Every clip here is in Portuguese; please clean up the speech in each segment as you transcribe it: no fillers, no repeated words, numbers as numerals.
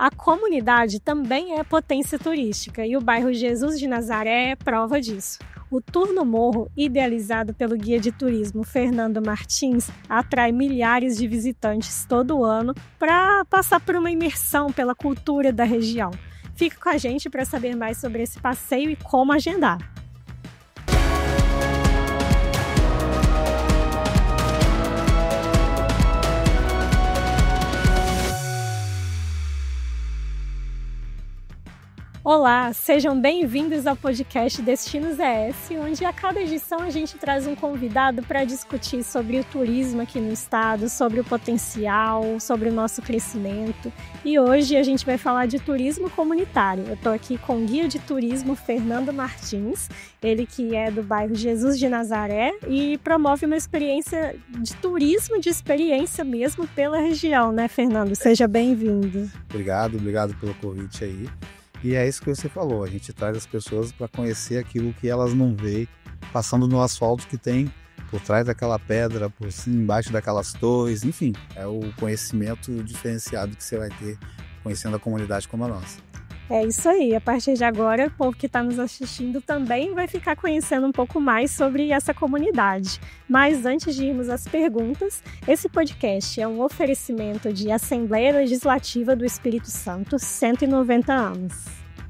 A comunidade também é potência turística e o bairro Jesus de Nazaré é prova disso. O Tour no Morro, idealizado pelo guia de turismo Fernando Martins, atrai milhares de visitantes todo ano para passar por uma imersão pela cultura da região. Fique com a gente para saber mais sobre esse passeio e como agendar. Olá, sejam bem-vindos ao podcast Destinos ES, onde a cada edição a gente traz um convidado para discutir sobre o turismo aqui no estado, sobre o potencial, sobre o nosso crescimento. E hoje a gente vai falar de turismo comunitário. Eu estou aqui com o guia de turismo Fernando Martins, ele que é do bairro Jesus de Nazaré e promove uma experiência de turismo, de experiência mesmo pela região, né, Fernando? Seja bem-vindo. Obrigado pelo convite aí. E é isso que você falou, a gente traz as pessoas para conhecer aquilo que elas não veem passando no asfalto que tem por trás daquela pedra, por cima, embaixo daquelas torres, enfim, é o conhecimento diferenciado que você vai ter conhecendo a comunidade como a nossa. É isso aí, a partir de agora o povo que está nos assistindo também vai ficar conhecendo um pouco mais sobre essa comunidade. Mas antes de irmos às perguntas, esse podcast é um oferecimento de Assembleia Legislativa do Espírito Santo, 190 anos.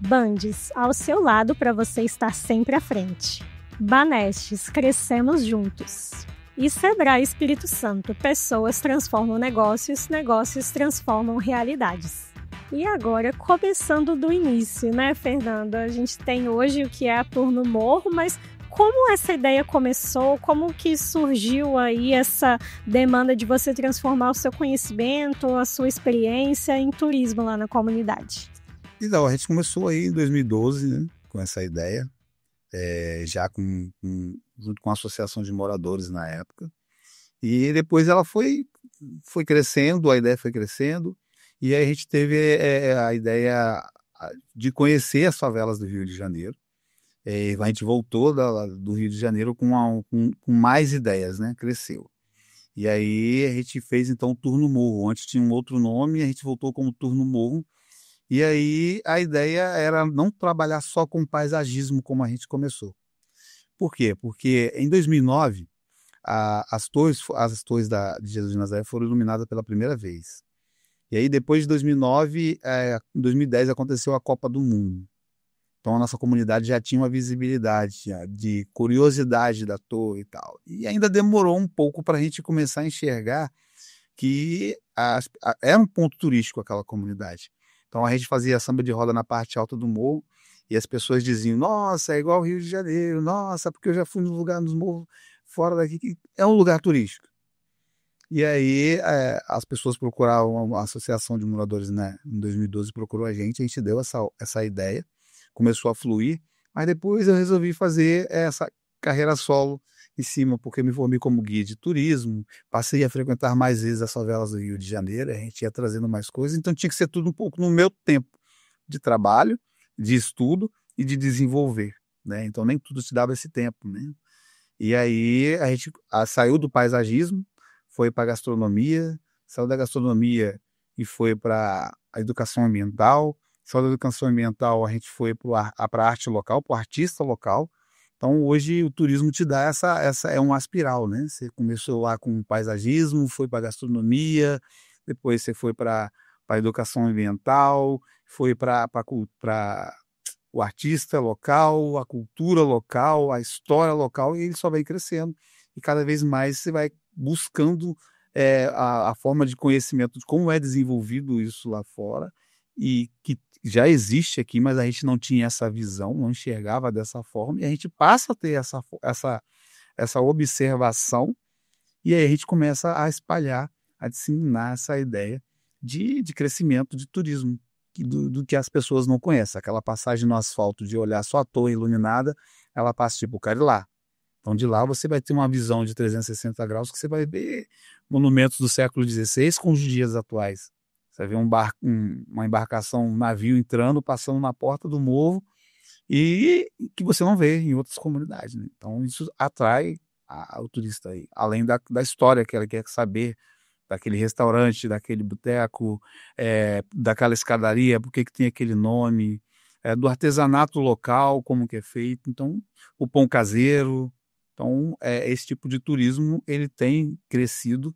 Bandes, ao seu lado para você estar sempre à frente. Banestes, crescemos juntos. E Sebrae Espírito Santo, pessoas transformam negócios, negócios transformam realidades. E agora, começando do início, né, Fernanda? A gente tem hoje o que é a Tour no Morro, mas como essa ideia começou? Como que surgiu aí essa demanda de você transformar o seu conhecimento, a sua experiência em turismo lá na comunidade? Então, a gente começou aí em 2012, né, com essa ideia, já junto com a Associação de Moradores na época. E depois ela foi crescendo, a ideia foi crescendo. E aí a gente teve a ideia de conhecer as favelas do Rio de Janeiro. A gente voltou do Rio de Janeiro com mais ideias, né? Cresceu. E aí a gente fez então o Tour no Morro. Antes tinha um outro nome, a gente voltou como Tour no Morro. E aí a ideia era não trabalhar só com paisagismo como a gente começou. Por quê? Porque em 2009 as torres de Jesus de Nazaré foram iluminadas pela primeira vez. E aí, depois de 2009, em 2010 aconteceu a Copa do Mundo. Então, a nossa comunidade já tinha uma visibilidade de curiosidade da torre e tal. E ainda demorou um pouco para a gente começar a enxergar que era um ponto turístico aquela comunidade. Então, a gente fazia samba de roda na parte alta do morro e as pessoas diziam, nossa, é igual ao Rio de Janeiro, nossa, porque eu já fui nos morros fora daqui, que é um lugar turístico. E aí as pessoas procuravam, a Associação de Moradores, né, em 2012 procurou a gente deu essa ideia, começou a fluir, mas depois eu resolvi fazer essa carreira solo em cima, porque eu me formei como guia de turismo, passei a frequentar mais vezes as favelas do Rio de Janeiro, a gente ia trazendo mais coisas, então tinha que ser tudo um pouco no meu tempo de trabalho, de estudo e de desenvolver, né? Então nem tudo te dava esse tempo, né? E aí a gente saiu do paisagismo, foi para a gastronomia, saiu da gastronomia e foi para a educação ambiental, saiu da educação ambiental a gente foi para a arte local, para o artista local. Então hoje o turismo te dá essa é uma espiral, né? Você começou lá com paisagismo, foi para a gastronomia, depois você foi para a educação ambiental, foi para o artista local, a cultura local, a história local, e ele só vai crescendo. E cada vez mais você vai buscando a forma de conhecimento de como é desenvolvido isso lá fora e que já existe aqui, mas a gente não tinha essa visão, não enxergava dessa forma, e a gente passa a ter essa observação e aí a gente começa a espalhar, a disseminar essa ideia de crescimento de turismo, do que as pessoas não conhecem. Aquela passagem no asfalto de olhar só a torre iluminada, ela passa tipo, quero ir lá. Então, de lá você vai ter uma visão de 360 graus que você vai ver monumentos do século XVI com os dias atuais. Você vai ver uma embarcação, um navio entrando, passando na porta do morro e que você não vê em outras comunidades, né? Então, isso atrai o turista aí. Além da história que ela quer saber daquele restaurante, daquele boteco, daquela escadaria, por que tem aquele nome, do artesanato local, como que é feito, então, o pão caseiro. Então, esse tipo de turismo, ele tem crescido,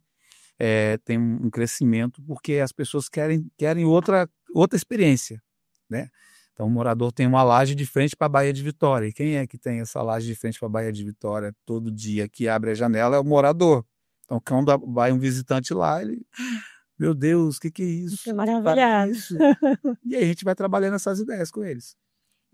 tem um crescimento, porque as pessoas querem outra experiência, né? Então, o morador tem uma laje de frente para a Baía de Vitória. E quem é que tem essa laje de frente para a Baía de Vitória todo dia que abre a janela é o morador. Então, quando vai um visitante lá, ele, meu Deus, o que é isso? É maravilhoso. Isso. E aí a gente vai trabalhando essas ideias com eles.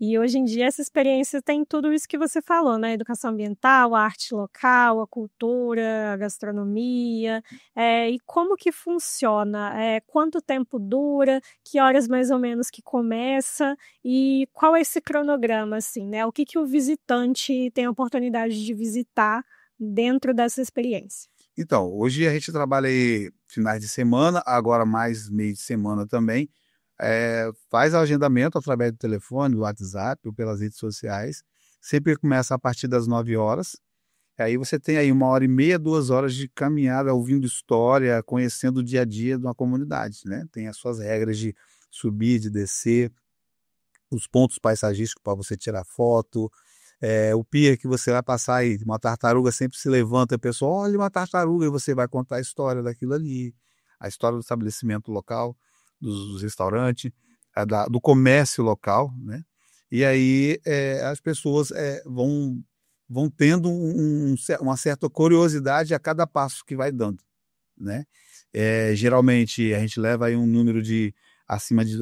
E hoje em dia essa experiência tem tudo isso que você falou, né? Educação ambiental, a arte local, a cultura, a gastronomia. E como que funciona? Quanto tempo dura? Que horas mais ou menos que começa? E qual é esse cronograma, assim, né? O que o visitante tem a oportunidade de visitar dentro dessa experiência? Então, hoje a gente trabalha aí finais de semana, agora mais meio de semana também. Faz agendamento através do telefone, do WhatsApp ou pelas redes sociais. Sempre começa a partir das 9 horas. Aí você tem aí 1h30, 2 horas de caminhada, ouvindo história, conhecendo o dia a dia de uma comunidade, né? Tem as suas regras de subir, de descer, os pontos paisagísticos para você tirar foto, o pier que você vai passar aí, uma tartaruga sempre se levanta, a pessoa, olha uma tartaruga, e você vai contar a história daquilo ali, a história do estabelecimento local, dos restaurantes, do comércio local, né? E aí as pessoas vão tendo uma certa curiosidade a cada passo que vai dando, né? Geralmente a gente leva aí um número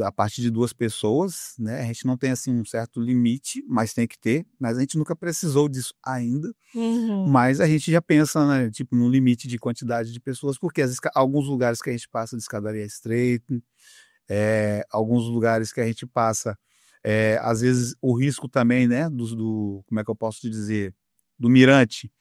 a partir de 2 pessoas, né? A gente não tem assim um certo limite, mas tem que ter, mas a gente nunca precisou disso ainda. Mas a gente já pensa, né, tipo, no limite de quantidade de pessoas, porque alguns lugares que a gente passa de escadaria estreita, alguns lugares que a gente passa, às vezes o risco também, né, como é que eu posso te dizer, do mirante,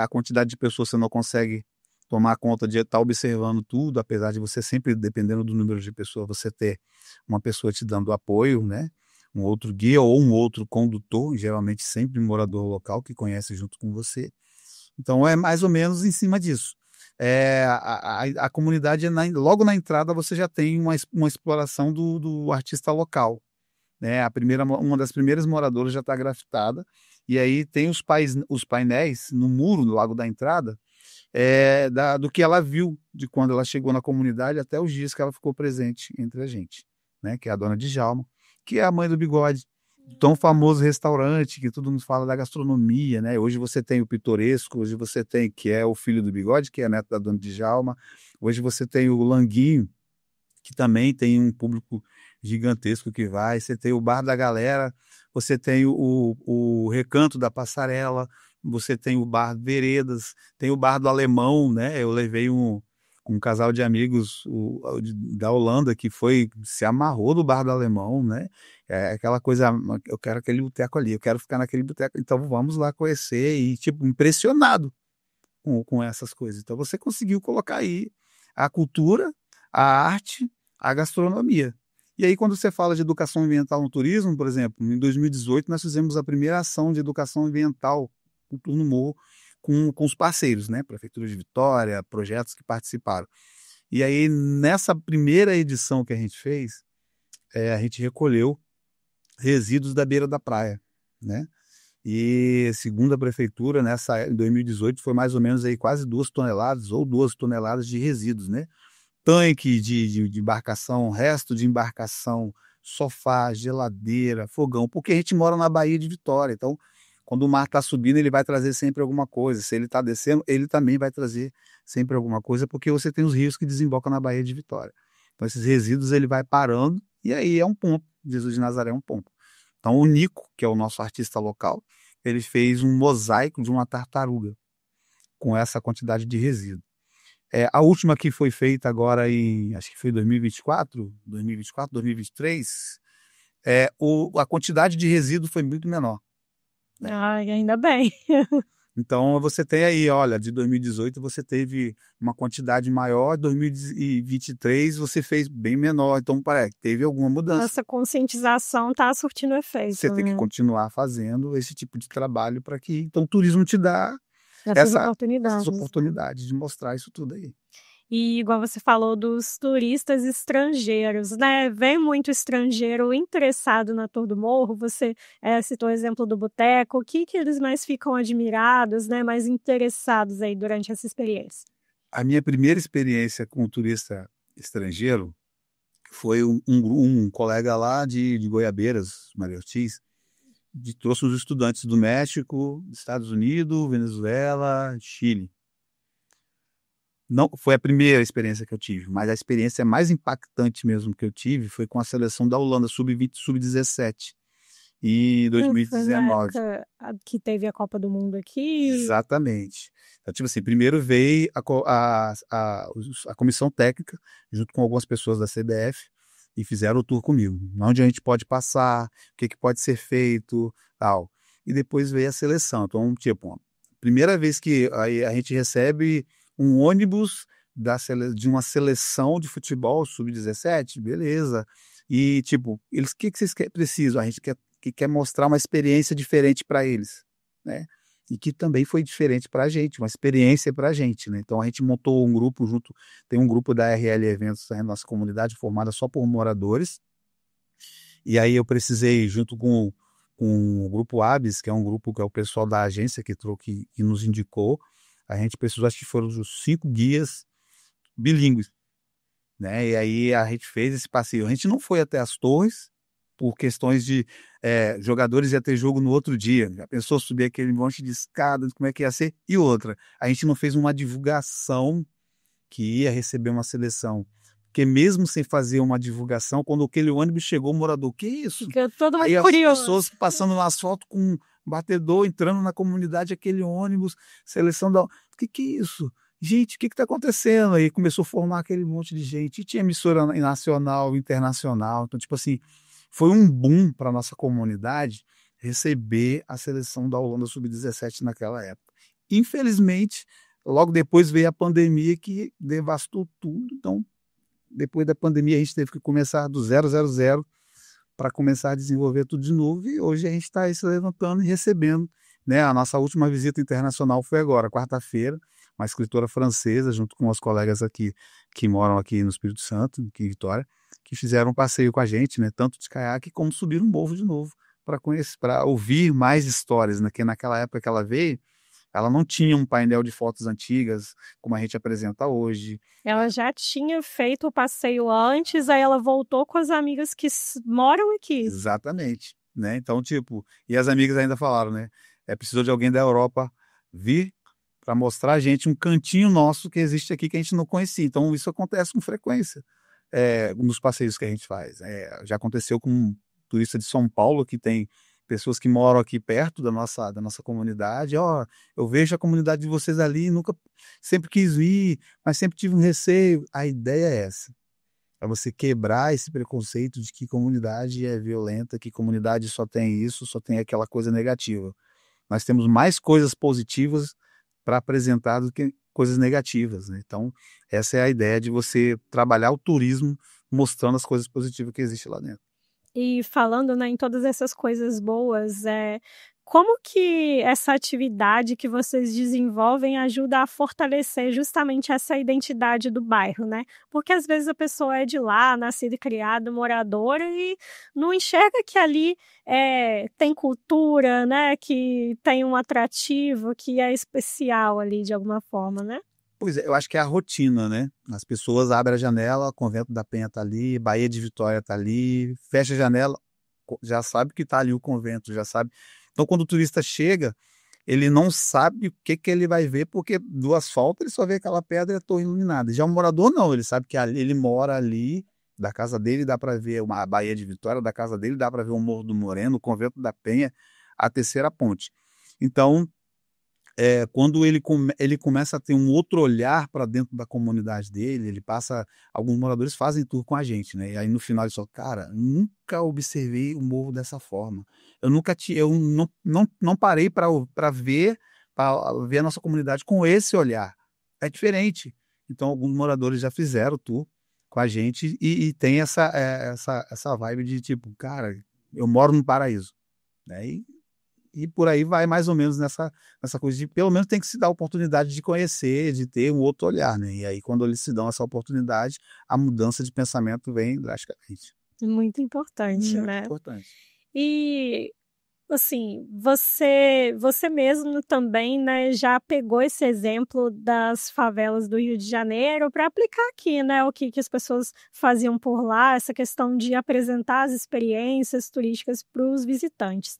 a quantidade de pessoas você não consegue tomar conta de estar observando tudo, apesar de você sempre, dependendo do número de pessoas, você ter uma pessoa te dando apoio, né? Um outro guia ou um outro condutor, geralmente sempre um morador local que conhece junto com você. Então é mais ou menos em cima disso. A comunidade, logo na entrada, você já tem uma exploração do artista local, né? Uma das primeiras moradoras já está grafitada, e aí tem os painéis no muro do Lago da Entrada, do que ela viu de quando ela chegou na comunidade até os dias que ela ficou presente entre a gente, né? Que é a dona Djalma, que é a mãe do Bigode, tão famoso restaurante que todo mundo fala da gastronomia, né? Hoje você tem o Pitoresco, hoje você tem, que é o filho do Bigode, que é neto da dona Djalma, hoje você tem o Languinho, que também tem um público gigantesco que vai, você tem o Bar da Galera, você tem o Recanto da Passarela, você tem o Bar Veredas, tem o Bar do Alemão, né? Eu levei um casal de amigos da Holanda que se amarrou do Bar do Alemão, né? É aquela coisa, eu quero aquele boteco ali, eu quero ficar naquele boteco, então vamos lá conhecer, e tipo, impressionado com essas coisas. Então você conseguiu colocar aí a cultura, a arte, a gastronomia. E aí, quando você fala de educação ambiental no turismo, por exemplo, em 2018 nós fizemos a primeira ação de educação ambiental no Morro com os parceiros, né? Prefeitura de Vitória, projetos que participaram. E aí, nessa primeira edição que a gente fez, a gente recolheu resíduos da beira da praia, né? E segundo a prefeitura, em 2018, foi mais ou menos aí quase 2 toneladas ou 2 toneladas de resíduos, né? Tanque de embarcação, resto de embarcação, sofá, geladeira, fogão, porque a gente mora na Baía de Vitória, então quando o mar está subindo, ele vai trazer sempre alguma coisa, se ele está descendo, ele também vai trazer sempre alguma coisa, porque você tem os rios que desembocam na Baía de Vitória. Então esses resíduos ele vai parando, e aí é um ponto, Jesus de Nazaré é um ponto. Então o Nico, que é o nosso artista local, ele fez um mosaico de uma tartaruga, com essa quantidade de resíduo. A última que foi feita agora acho que foi 2024, 2023, a quantidade de resíduo foi muito menor. Ai, ainda bem. Então você tem aí, olha, de 2018 você teve uma quantidade maior, 2023 você fez bem menor, então teve alguma mudança. Essa conscientização está surtindo efeito. Você tem que continuar fazendo esse tipo de trabalho para que, então, o turismo te dá essas oportunidades de mostrar isso tudo aí. E igual você falou dos turistas estrangeiros, né? Vem muito estrangeiro interessado na Tour do Morro. Você citou o exemplo do boteco. O que que eles mais ficam admirados, né? Mais interessados aí durante essa experiência? A minha primeira experiência com um turista estrangeiro foi um colega lá de Goiabeiras, Maria Ortiz, trouxe os estudantes do México, Estados Unidos, Venezuela, Chile. Não foi a primeira experiência que eu tive, mas a experiência mais impactante mesmo que eu tive foi com a seleção da Holanda, sub-20, sub-17, em Foi na 2019. época que teve a Copa do Mundo aqui. Exatamente. Então, tipo assim, primeiro veio a comissão técnica, junto com algumas pessoas da CBF, e fizeram o tour comigo. Onde a gente pode passar, o que pode ser feito, tal. E depois veio a seleção. Então, tipo, primeira vez que a gente recebe um ônibus de uma seleção de futebol sub-17, beleza. E, tipo, eles, o que vocês precisam? A gente quer mostrar uma experiência diferente para eles, né? E que também foi diferente para a gente, uma experiência para a gente, né? Então a gente montou um grupo junto, tem um grupo da RL Eventos na nossa comunidade formada só por moradores, e aí eu precisei, junto com o grupo ABS, que é um grupo que é o pessoal da agência que nos indicou, a gente precisou, acho que foram os 5 guias bilíngues, né? E aí a gente fez esse passeio. A gente não foi até as torres, por questões de jogadores ia ter jogo no outro dia. Já pensou subir aquele monte de escadas, como é que ia ser? E outra, a gente não fez uma divulgação que ia receber uma seleção. Porque mesmo sem fazer uma divulgação, quando aquele ônibus chegou, o morador, que isso? Fica todo Aí mundo as curioso. pessoas passando no asfalto com um batedor, entrando na comunidade, aquele ônibus, seleção da... O que é isso? Gente, o que está acontecendo? Aí começou a formar aquele monte de gente. E tinha emissora nacional, internacional. Então, tipo assim, foi um boom para a nossa comunidade receber a seleção da Holanda Sub-17 naquela época. Infelizmente, logo depois veio a pandemia que devastou tudo. Então, depois da pandemia, a gente teve que começar do 000 para começar a desenvolver tudo de novo. E hoje a gente está aí se levantando e recebendo, né? A nossa última visita internacional foi agora, quarta-feira, uma escritora francesa, junto com os colegas aqui que moram aqui no Espírito Santo, aqui em Vitória, que fizeram um passeio com a gente, né? Tanto de caiaque como subir um morro de novo para conhecer, para ouvir mais histórias, né? Que naquela época que ela veio, ela não tinha um painel de fotos antigas como a gente apresenta hoje. Ela já tinha feito o passeio antes, aí ela voltou com as amigas que moram aqui. Exatamente, né? Então, tipo, e as amigas ainda falaram, né? Precisou de alguém da Europa vir para mostrar a gente um cantinho nosso que existe aqui que a gente não conhecia. Então, isso acontece com frequência nos passeios que a gente faz. Já aconteceu com um turista de São Paulo, que tem pessoas que moram aqui perto da nossa comunidade. Ó, eu vejo a comunidade de vocês ali, sempre quis vir, mas sempre tive um receio. A ideia é essa. É você quebrar esse preconceito de que comunidade é violenta, que comunidade só tem isso, só tem aquela coisa negativa. Nós temos mais coisas positivas para apresentar do que coisas negativas, né? Então, essa é a ideia de você trabalhar o turismo mostrando as coisas positivas que existem lá dentro. E falando, né, em todas essas coisas boas, como que essa atividade que vocês desenvolvem ajuda a fortalecer justamente essa identidade do bairro, né? Porque às vezes a pessoa é de lá, nascida e criada, moradora, e não enxerga que ali tem cultura, né? Que tem um atrativo que é especial ali de alguma forma, né? Pois é, eu acho que é a rotina, né? As pessoas abrem a janela, o Convento da Penha está ali, Baía de Vitória está ali, fecha a janela, já sabe que está ali o convento, já sabe. Então, quando o turista chega, ele não sabe o que ele vai ver, porque do asfalto ele só vê aquela pedra e a torre iluminada. Já o morador não, ele sabe que ele mora ali, da casa dele dá para ver a Baía de Vitória, da casa dele dá para ver o Morro do Moreno, o Convento da Penha, a Terceira Ponte. Então, quando ele começa a ter um outro olhar para dentro da comunidade dele, alguns moradores fazem tour com a gente, né? E aí no final ele fala, cara, nunca observei o morro dessa forma. Eu não parei para ver a nossa comunidade com esse olhar. É diferente. Então alguns moradores já fizeram tour com a gente e tem essa vibe de tipo, cara, eu moro no paraíso, né? E por aí vai mais ou menos nessa coisa de, pelo menos tem que se dar a oportunidade de conhecer, de ter um outro olhar, né? E aí quando eles se dão essa oportunidade, a mudança de pensamento vem drasticamente. Muito importante, Muito né? importante. E assim, você mesmo também, né, já pegou esse exemplo das favelas do Rio de Janeiro para aplicar aqui, né, o que as pessoas faziam por lá, essa questão de apresentar as experiências turísticas para os visitantes.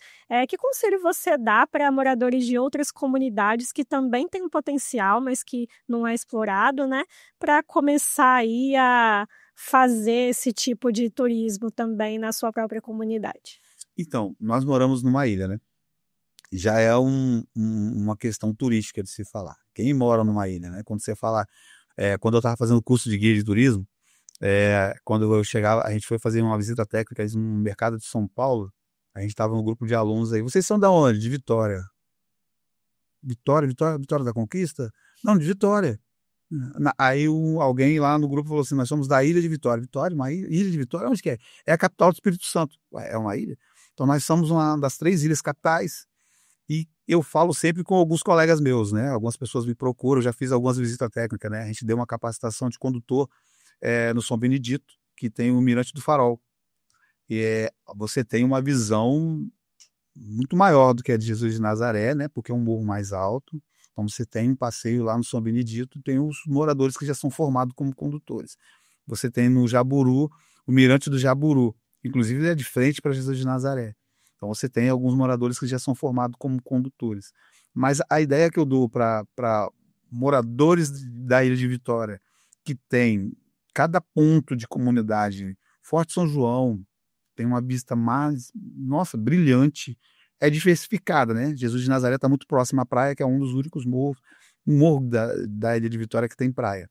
Que conselho você dá para moradores de outras comunidades que também têm um potencial, mas que não é explorado, né, para começar aí a fazer esse tipo de turismo também na sua própria comunidade? Então, nós moramos numa ilha, né? Já é uma questão turística de se falar. Quem mora numa ilha, né? Quando você fala, quando eu estava fazendo curso de guia de turismo, quando eu chegava, a gente foi fazer uma visita técnica no mercado de São Paulo, a gente estava no grupo de alunos aí. Vocês são da onde? De Vitória. Vitória da Conquista? Não, de Vitória. Aí alguém lá no grupo falou assim, nós somos da Ilha de Vitória. Vitória, uma ilha de Vitória, onde que é? É a capital do Espírito Santo. Ué, é uma ilha? Então nós somos uma das 3 ilhas capitais. E eu falo sempre com alguns colegas meus, né? Algumas pessoas me procuram, eu já fiz algumas visitas técnicas, né? A gente deu uma capacitação de condutor no São Benedito, que tem o Mirante do Farol. E você tem uma visão muito maior do que a de Jesus de Nazaré, né? Porque é um morro mais alto. Então você tem um passeio lá no São Benedito, tem os moradores que já são formados como condutores. Você tem no Jaburu, o Mirante do Jaburu, inclusive é de frente para Jesus de Nazaré. Então você tem alguns moradores que já são formados como condutores. Mas a ideia que eu dou para moradores da Ilha de Vitória, que tem cada ponto de comunidade, Forte São João, tem uma vista mais, nossa, brilhante, é diversificada, né? Jesus de Nazaré está muito próximo à praia, que é um dos únicos morros, um morro da Ilha de Vitória que tem praia.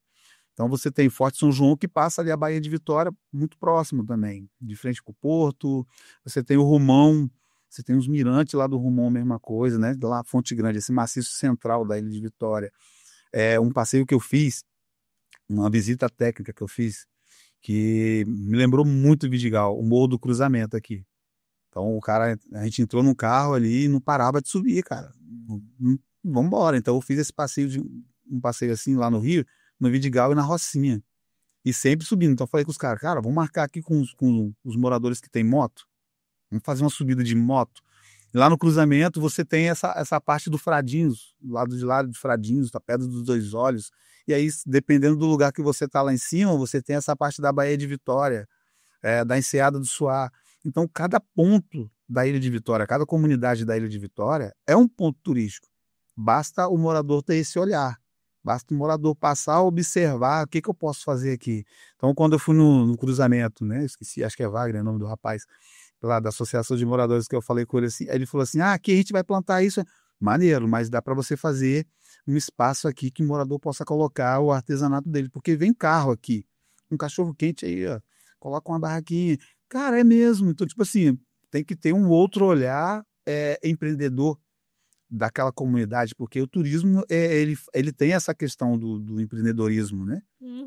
Então você tem Forte São João, que passa ali a Baía de Vitória, muito próximo também, de frente com o Porto. Você tem o Rumão, você tem os mirantes lá do Rumão, mesma coisa, né? Lá Fonte Grande, esse maciço central da Ilha de Vitória. É um passeio que eu fiz, uma visita técnica que eu fiz, que me lembrou muito Vidigal, o Morro do Cruzamento aqui. Então a gente entrou num carro ali e não parava de subir, cara. Vamos embora. Então eu fiz esse um passeio assim lá no Rio, no Vidigal e na Rocinha. E sempre subindo. Então eu falei com os caras, cara, vamos marcar aqui com os moradores que tem moto. Vamos fazer uma subida de moto. E lá no cruzamento você tem essa parte do Fradinhos, do lado de lá de Fradinhos, da Pedra dos Dois Olhos. E aí, dependendo do lugar que você tá lá em cima, você tem essa parte da Baía de Vitória, da Enseada do Suá. Então, cada ponto da Ilha de Vitória, cada comunidade da Ilha de Vitória é um ponto turístico. Basta o morador ter esse olhar. Basta o morador passar a observar o que eu posso fazer aqui. Então, quando eu fui no cruzamento, né? Esqueci, acho que é Wagner, o nome do rapaz, lá da Associação de Moradores, que eu falei com ele assim, aí ele falou assim, aqui a gente vai plantar isso. Maneiro, mas dá para você fazer um espaço aqui que o morador possa colocar o artesanato dele, porque vem carro aqui, um cachorro quente aí, ó, coloca uma barraquinha. Cara, é mesmo. Então, tipo assim, tem que ter um outro olhar empreendedor daquela comunidade, porque o turismo, ele tem essa questão do empreendedorismo, né?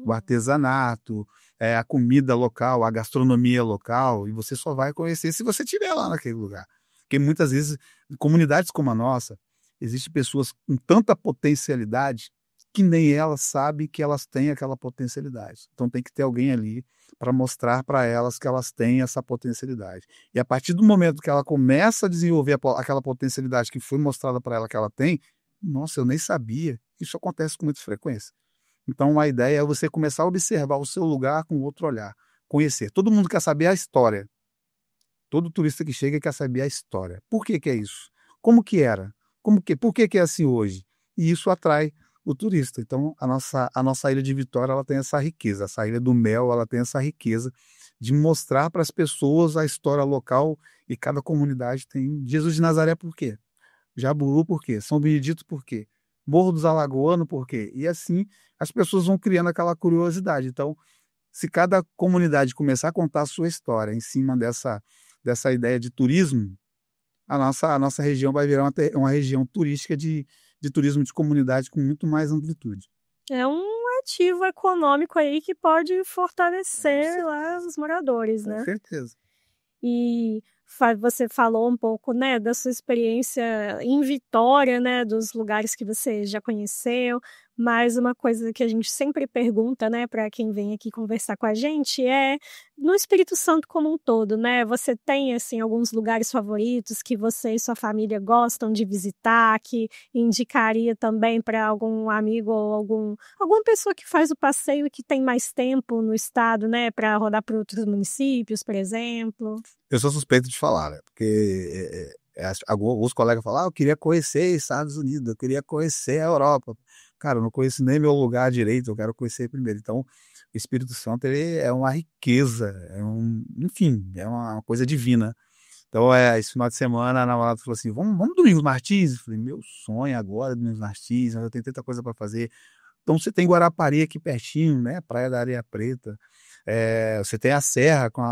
O artesanato, a comida local, a gastronomia local, e você só vai conhecer se você estiver lá naquele lugar. Porque muitas vezes, em comunidades como a nossa, existem pessoas com tanta potencialidade que nem elas sabem que elas têm aquela potencialidade. Então tem que ter alguém ali para mostrar para elas que elas têm essa potencialidade. E a partir do momento que ela começa a desenvolver aquela potencialidade que foi mostrada para ela que ela tem, nossa, eu nem sabia. Isso acontece com muita frequência. Então a ideia é você começar a observar o seu lugar com outro olhar, conhecer. Todo mundo quer saber a história. Todo turista que chega quer saber a história. Por que que é isso? Como que era? Por que que é assim hoje? E isso atrai o turista. Então, a nossa Ilha de Vitória, ela tem essa riqueza. Essa Ilha do Mel, ela tem essa riqueza de mostrar para as pessoas a história local, e cada comunidade tem. Jesus de Nazaré por quê? Jaburu por quê? São Benedito por quê? Morro dos Alagoanos por quê? E assim as pessoas vão criando aquela curiosidade. Então, se cada comunidade começar a contar a sua história em cima dessa ideia de turismo, a nossa região vai virar uma região turística de turismo de comunidade com muito mais amplitude. É um ativo econômico aí que pode fortalecer lá os moradores, né? Com certeza. E Você falou um pouco, né, da sua experiência em Vitória, né, dos lugares que você já conheceu, mas uma coisa que a gente sempre pergunta, né, para quem vem aqui conversar com a gente é no Espírito Santo como um todo, né? Você tem, assim, alguns lugares favoritos que você e sua família gostam de visitar, que indicaria também para algum amigo ou alguma pessoa que faz o passeio e que tem mais tempo no estado, né, para rodar por outros municípios, por exemplo? Eu sou suspeito de falar, né? Porque alguns colegas falam, eu queria conhecer Estados Unidos, eu queria conhecer a Europa. Cara, eu não conheço nem meu lugar direito, eu quero conhecer primeiro. Então, o Espírito Santo, ele é uma riqueza, enfim, é uma coisa divina. Então, esse final de semana, a namorada falou assim, vamos Domingos Martins? Eu falei, meu sonho agora, Domingos Martins, mas eu tenho tanta coisa para fazer. Então, você tem Guarapari aqui pertinho, né? Praia da Areia Preta. Você tem a Serra com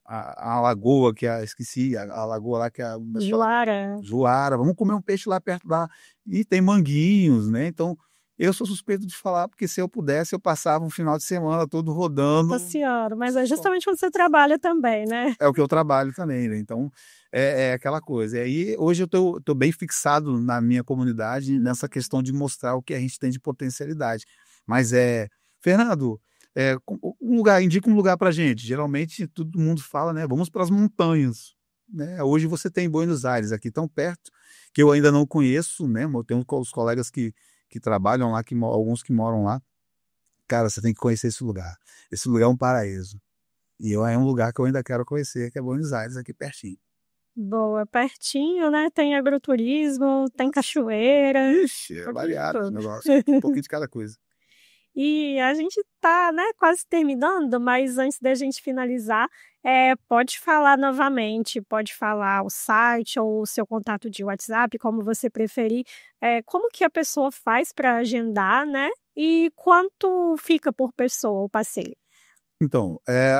a lagoa, esqueci, a lagoa lá que é... Juara. Juara, vamos comer um peixe lá perto lá. E tem Manguinhos, né? Então, eu sou suspeito de falar, porque se eu pudesse, eu passava um final de semana todo rodando. Nossa Senhora, mas é justamente onde você trabalha também, né? É o que eu trabalho também, né? Então, é aquela coisa. E aí, hoje eu tô bem fixado na minha comunidade nessa questão de mostrar o que a gente tem de potencialidade. Mas Fernando, indica um lugar pra gente. Geralmente, todo mundo fala, né? Vamos para as montanhas. Né? Hoje você tem Buenos Aires aqui tão perto, que eu ainda não conheço, né? Eu tenho os colegas que trabalham lá, alguns que moram lá. Cara, você tem que conhecer esse lugar. Esse lugar é um paraíso. E é um lugar que eu ainda quero conhecer, que é Buenos Aires, aqui pertinho. Boa, pertinho, né? Tem agroturismo, tem cachoeira. Ixi, é variado o negócio. Um pouquinho de cada coisa. E a gente tá, né, quase terminando, mas antes da gente finalizar, pode falar novamente, pode falar o site ou o seu contato de WhatsApp, como você preferir, como que a pessoa faz para agendar, né? E quanto fica por pessoa o passeio? Então,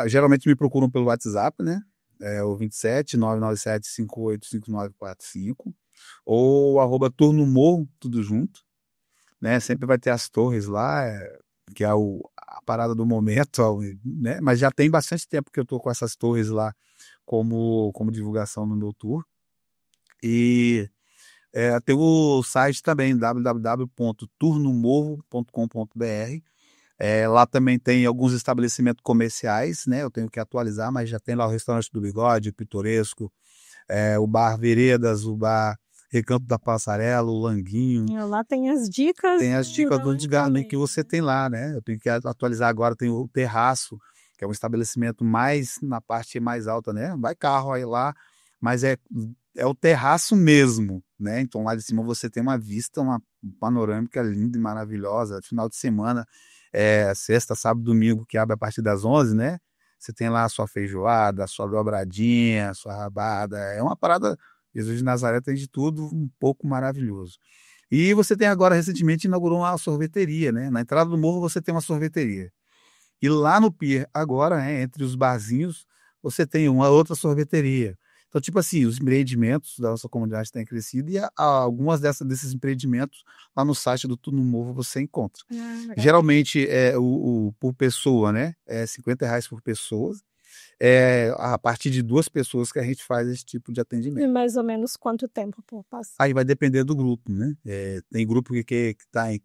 geralmente me procuram pelo WhatsApp, né? É o 27 997 585945 ou @Turno Morro, tudo junto, né? Sempre vai ter as torres lá, que é a parada do momento, né? Mas já tem bastante tempo que eu tô com essas torres lá como divulgação no meu tour. E tem o site também, www.turnomorro.com.br. Lá também tem alguns estabelecimentos comerciais, né? Eu tenho que atualizar, mas já tem lá o Restaurante do Bigode, o Pitoresco, o Bar Veredas, o Bar Recanto da Passarela, o Languinho. Lá tem as dicas. Tem as dicas do antigamente que você tem lá, né? Eu tenho que atualizar agora, tem o Terraço, que é um estabelecimento mais na parte mais alta, né? Vai carro aí lá, mas é o terraço mesmo, né? Então lá de cima você tem uma vista, uma panorâmica linda e maravilhosa. Final de semana, sexta, sábado, domingo, que abre a partir das 11, né? Você tem lá a sua feijoada, a sua dobradinha, a sua rabada. É uma parada, Jesus de Nazaré tem de tudo, um pouco maravilhoso. E você tem agora, recentemente, inaugurou uma sorveteria, né? Na entrada do morro você tem uma sorveteria. E lá no pier, agora, né, entre os barzinhos, você tem uma outra sorveteria. Então, tipo assim, os empreendimentos da nossa comunidade têm crescido e algumas desses empreendimentos lá no site do Turno Morro você encontra. Geralmente, por pessoa, né? É R$50 por pessoa. A partir de 2 pessoas que a gente faz esse tipo de atendimento. E mais ou menos quanto tempo por passeio? Aí vai depender do grupo, né? Tem grupo que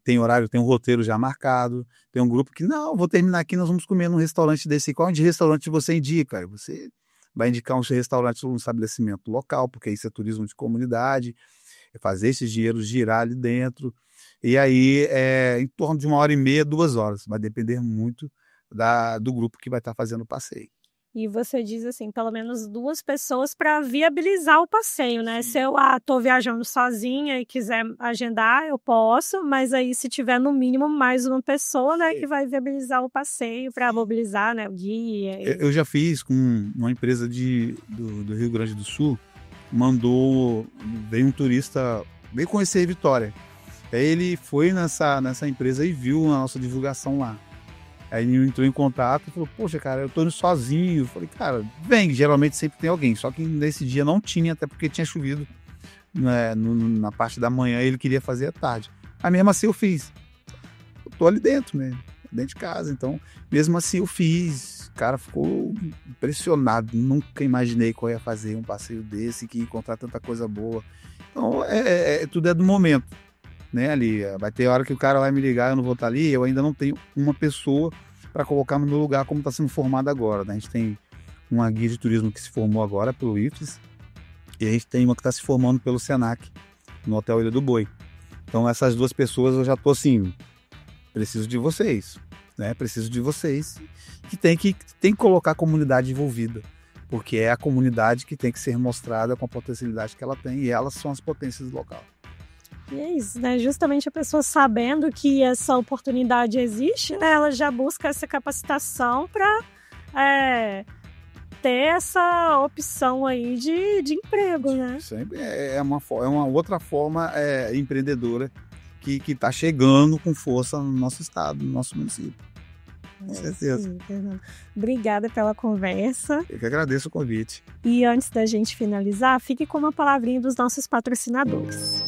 tem horário, tem um roteiro já marcado. Tem um grupo que, não, vou terminar aqui, nós vamos comer num restaurante desse. Qual de restaurante você indica? Você vai indicar um restaurante ou um estabelecimento local, porque isso é turismo de comunidade, fazer esses dinheiros girar ali dentro. E aí, em torno de 1h30, 2 horas. Vai depender muito do grupo que vai estar fazendo o passeio. E você diz assim, pelo menos 2 pessoas para viabilizar o passeio, né? Se eu tô viajando sozinha e quiser agendar, eu posso, mas aí se tiver no mínimo mais uma pessoa, né, que vai viabilizar o passeio para mobilizar, né, o guia. Eu já fiz com uma empresa do Rio Grande do Sul, veio um turista, veio conhecer Vitória. Aí ele foi nessa empresa e viu a nossa divulgação lá. Aí ele entrou em contato e falou, poxa, cara, eu tô indo sozinho. Eu falei, cara, vem, geralmente sempre tem alguém. Só que nesse dia não tinha, até porque tinha chovido, né, na parte da manhã e ele queria fazer à tarde. Aí mesmo assim eu fiz. Eu tô ali dentro, né? Dentro de casa. Então, mesmo assim eu fiz. O cara ficou impressionado. Nunca imaginei que eu ia fazer um passeio desse, que ia encontrar tanta coisa boa. Então, tudo é do momento, né? Ali, vai ter hora que o cara vai me ligar, eu não vou estar ali, eu ainda não tenho uma pessoa para colocar no meu lugar como está sendo formado agora, né? A gente tem uma guia de turismo que se formou agora pelo IFES e a gente tem uma que está se formando pelo Senac, no Hotel Ilha do Boi. Então, essas duas pessoas eu já estou assim, preciso de vocês, né? Preciso de vocês que tem que colocar a comunidade envolvida, porque é a comunidade que tem que ser mostrada com a potencialidade que ela tem e elas são as potências do local. E é isso, né? Justamente a pessoa sabendo que essa oportunidade existe, né? Ela já busca essa capacitação para ter essa opção aí de emprego, né? Sempre é uma outra forma empreendedora que está chegando com força no nosso estado, no nosso município. Com certeza. Sim, obrigada pela conversa. Eu que agradeço o convite. E antes da gente finalizar, fique com uma palavrinha dos nossos patrocinadores.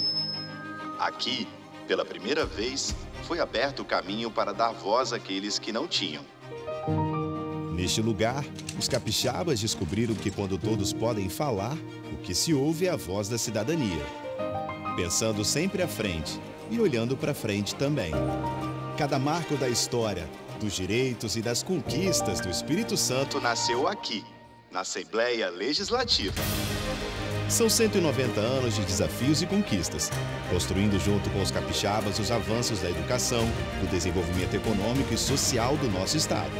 Aqui, pela primeira vez, foi aberto o caminho para dar voz àqueles que não tinham. Neste lugar, os capixabas descobriram que quando todos podem falar, o que se ouve é a voz da cidadania. Pensando sempre à frente e olhando para frente também. Cada marco da história, dos direitos e das conquistas do Espírito Santo Nasceu aqui, na Assembleia Legislativa. São 190 anos de desafios e conquistas, construindo junto com os capixabas os avanços da educação, do desenvolvimento econômico e social do nosso estado.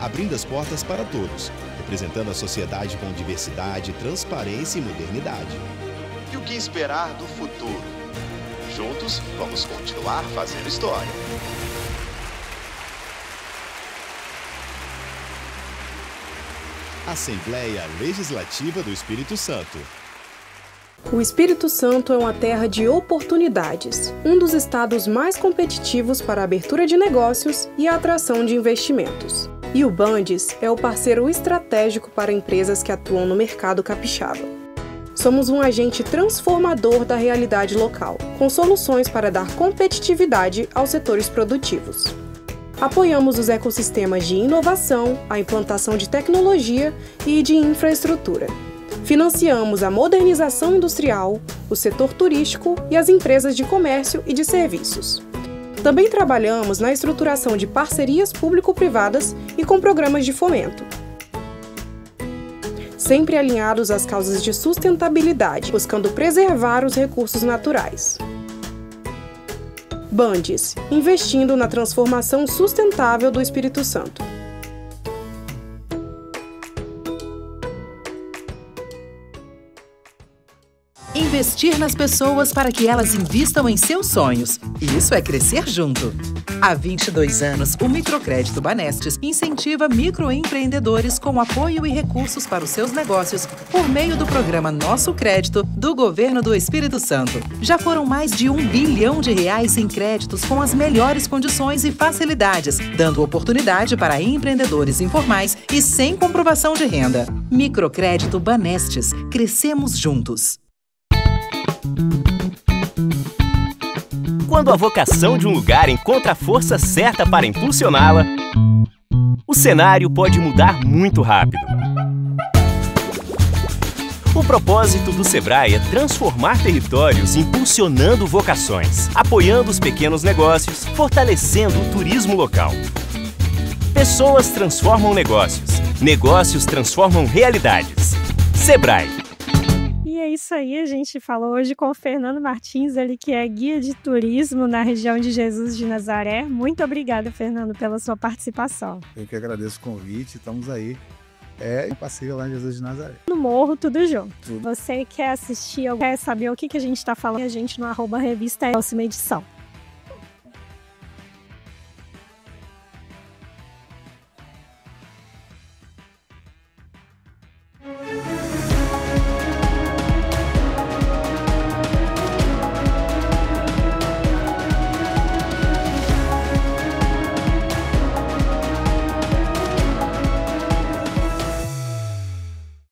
Abrindo as portas para todos, representando a sociedade com diversidade, transparência e modernidade. E o que esperar do futuro? Juntos, vamos continuar fazendo história. Assembleia Legislativa do Espírito Santo. O Espírito Santo é uma terra de oportunidades, um dos estados mais competitivos para a abertura de negócios e a atração de investimentos. E o Bandes é o parceiro estratégico para empresas que atuam no mercado capixaba. Somos um agente transformador da realidade local, com soluções para dar competitividade aos setores produtivos. Apoiamos os ecossistemas de inovação, a implantação de tecnologia e de infraestrutura. Financiamos a modernização industrial, o setor turístico e as empresas de comércio e de serviços. Também trabalhamos na estruturação de parcerias público-privadas e com programas de fomento. Sempre alinhados às causas de sustentabilidade, buscando preservar os recursos naturais. Bandes, investindo na transformação sustentável do Espírito Santo. Investir nas pessoas para que elas invistam em seus sonhos. Isso é crescer junto. Há 22 anos, o Microcrédito Banestes incentiva microempreendedores com apoio e recursos para os seus negócios por meio do programa Nosso Crédito do Governo do Espírito Santo. Já foram mais de R$1 bilhão em créditos com as melhores condições e facilidades, dando oportunidade para empreendedores informais e sem comprovação de renda. Microcrédito Banestes. Crescemos juntos. Quando a vocação de um lugar encontra a força certa para impulsioná-la, o cenário pode mudar muito rápido. O propósito do Sebrae é transformar territórios impulsionando vocações, apoiando os pequenos negócios, fortalecendo o turismo local. Pessoas transformam negócios, negócios transformam realidades. Sebrae. E é isso aí, a gente falou hoje com o Fernando Martins, ele que é guia de turismo na região de Jesus de Nazaré. Muito obrigada, Fernando, pela sua participação. Eu que agradeço o convite, estamos aí. Em passeio lá em Jesus de Nazaré. No morro, tudo junto. Você quer assistir, quer saber o que a gente está falando, a gente no @revista é a próxima edição.